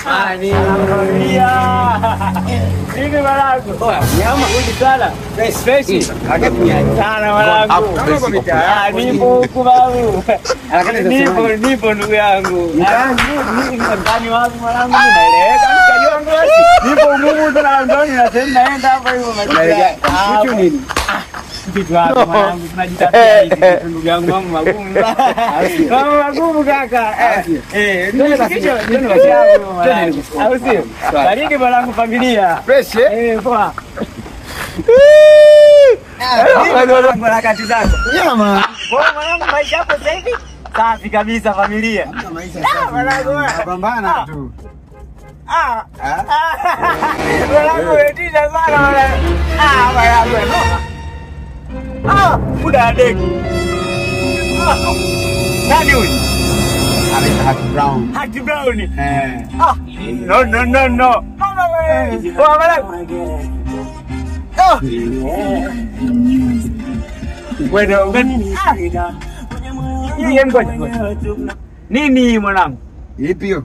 Familia. Hivi mwanangu. Nyama huji sana. Fresh. Akatumia sana mwanangu. Nipo huku babu. Nipo ndugu yangu. Ndani wapi mwanangu naeleweka mkaji wangu basi. Nipo ngumu sana ndani nasema naenda hapa hivyo maisha. Kitu nini? Kitu hapo mwanangu tunajitafuta hizi ndugu yangu mambo magumu. Mambo magumu kaka. Ndio mwanangu. Au sio? Bariki mwanangu familia. Fresh poa. Harakati zako. Nyama. Kwa mwanangu maisha yako sasa hivi safi kabisa familia. Maisha safi. Mwanangu pambana tu. Mwanangu wetisha sana mwanangu. Mwanangu no. Muda deki. Nani huyu? Anaitwa Haji Brown. No. Mama wewe. Mwanangu. Nini mwanangu? Ipi hiyo?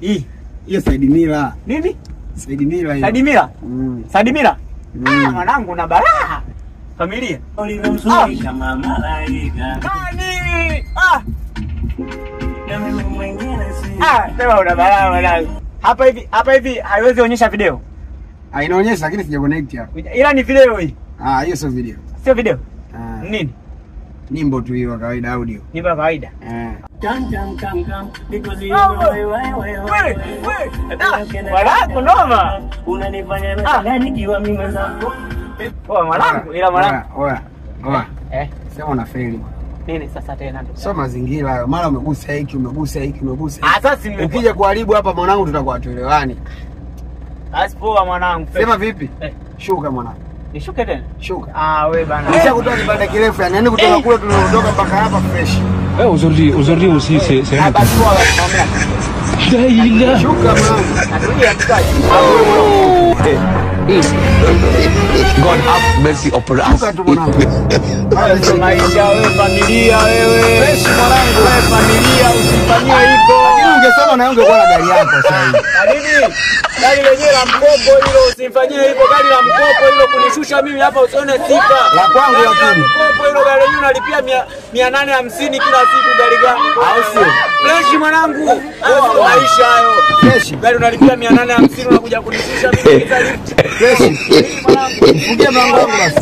Hiyo Said Mila. Nini? Said Mila hiyo. Said Mila? Said Mila? Mwanangu na balaa. Familia. Kama malaika. Nani? Sema una balaa mwanangu. Hapa hivi haiwezi onyesha video. Inaonyesha lakini sija connect hapa. Ila ni video hii. Hiyo sio video. Sio video. Nini? Nyimbo tu hiyo kawaida audio. Nyimbo ya kawaida. Mwanangu noma. Unanifanya gani kiwa mimi mwenzangu? Mwanangu ila mwanangu. Oya. Sema una fail. Nini sasa tena ndio? Sio mazingira hayo. Mara umegusa hiki. Sasa ukija kuharibu hapa mwanangu tutakuwa tuelewani. Asipoa mwanangu. Sema vipi? Shuka mwanangu. Nishuke tena? Shuka. Wewe bana. Kisha kutoka kibanda kirefu yani kutoka kule tunaondoka mpaka hapa fresh. Aujourd'hui aussi c'est un Shuka mwanangu. God have mercy upon us. Shuka tu mwanangu. Maisha wewe familia wewe. Fresh mwanangu wewe familia usifanyie hivyo. Lakini ungesema na ungekuwa na gari yako sasa hivi. Nini? Gari lenyewe la mkopo hilo usifanyie hivyo gari la mkopo hilo kunishusha mimi hapa usione sifa. La kwangu lakini. Mkopo hilo gari lenyewe unalipia 850 kila siku gari gani? Au sio? Fresh mwanangu. Maisha hayo. Fresh. Gari unalipia 850 unakuja kunishusha mimi kiza lift. Fresh. Mwanangu. Mfungie mlango wangu basi.